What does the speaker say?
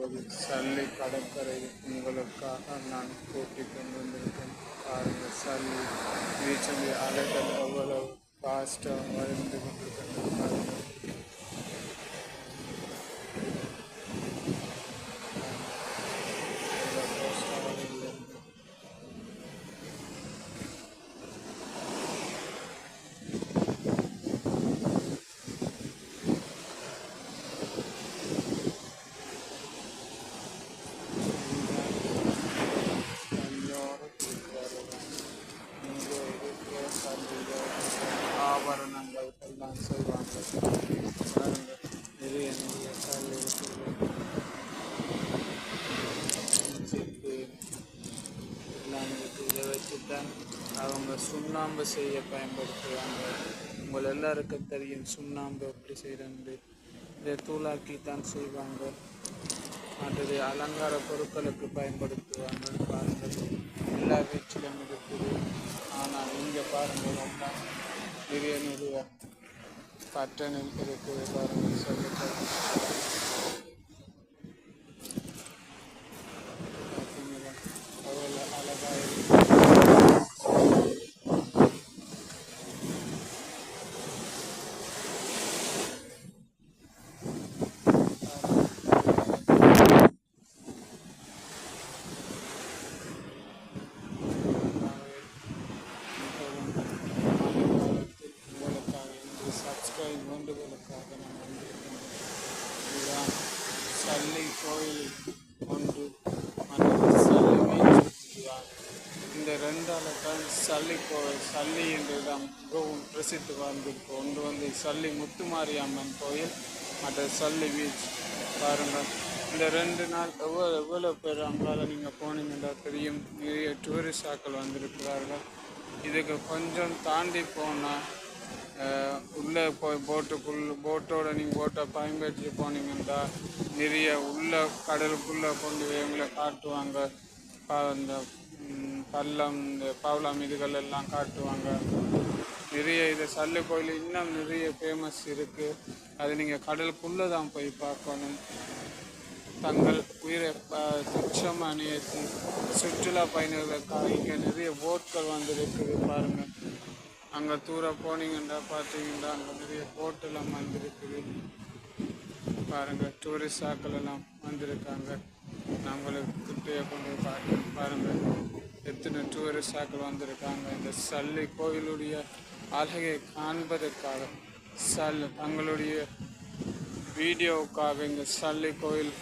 ஒரு சல்லி கடற்கரை உங்களுக்காக நான் கூட்டிக் கொண்டு வந்திருக்கேன். பாருங்கள், சல்லி பீச்சில் அலைகள் எவ்வளவு ஃபாஸ்ட்டாக வளர்ந்து கொண்டிருக்கின்றன பாருங்கள். எவ்வளோ ஃபாஸ்ட்டாக வருகிறது. ஆபரணங்கள் எல்லாம் செய்வாங்க. பாருங்கள், நிறைய நிறைய கல் இருக்குது. சிப்பு எல்லாம் இருக்குது. இதை வச்சுதான் அவங்க சுண்ணாம்பு செய்ய பயன்படுத்துவாங்க. உங்கள் எல்லாருக்கும் தெரியும் சுண்ணாம்பு எப்படி செய்கிறாங்க. இதை தூளாக்கி தான் செய்வாங்க. மற்றது அலங்கார பொருட்களுக்கு பயன்படுத்துவாங்க. பாருங்கள், எல்லா வீட்டிலும் இருக்குது. ஆனால் இங்கே பாருங்கள், எல்லாம் நிறைய நிறைய பட்டணில் இருக்குது. பாருங்கள், சொல்லிட்டு பார்த்தீங்களா அவ்வளோ அழகாக இருக்குது. சப்ஸ்கிரைப் வேண்டுதலுக்காக நான் வந்திருக்கின்றேன். இதுதான் சல்லி கோயில் ஒன்று, மற்றது சல்லி பீச். இதுதான் இந்த ரெண்டால தான் சல்லி கோயில், சல்லி என்ற இடம் மிகவும் பிரசித்தி வாழ்ந்திருக்கு. ஒன்று வந்து சல்லி முத்துமாரியம்மன் கோயில், மற்றது சல்லி பீச். பாருங்கள், இந்த 2 நாள் எவ்வளோ பேர் அங்கால நீங்கள் போனீங்கன்னா தெரியும். நிறைய டூரிஸ்டாக்கள் வந்திருக்கிறார்கள். இதுக்கு கொஞ்சம் தாண்டி போனால் உள்ளே போய் போட்டோட நீங்கள் போட்டை பயன்படுத்தி போனீங்கன்னா நிறைய உள்ள கடலுக்குள்ளே கொண்டு போய் உங்களை காட்டுவாங்க. இந்த பள்ளம், இந்த பவளம் இதுகள் எல்லாம் காட்டுவாங்க. நிறைய இது சல்லி கோயில் இன்னும் நிறைய ஃபேமஸ் இருக்குது. அது நீங்கள் கடலுக்குள்ளே தான் போய் பார்க்கணும். தங்கள் உயிரை துச்சமாக நிறுத்தி சுற்றுலா பயணிகளுக்காக இங்கே நிறைய போட்கள் வந்துருக்குது. பாருங்கள், அங்கே தூர போனீங்கன்னா பார்த்தீங்கன்னா அங்கே நிறைய போட்டெல்லாம் வந்திருக்குது. பாருங்கள், டூரிஸ்டாக்கள் எல்லாம் வந்திருக்காங்க. நம்மளுக்கு கிட்டே கொண்டு காட்டுறேன். பாருங்கள், எத்தனை டூரிஸ்டாக்கள் வந்திருக்காங்க. இந்த சல்லி கோயிலுடைய அழகை காண்பதற்காக தங்களுடைய வீடியோவுக்காக இங்கே சல்லி கோயில்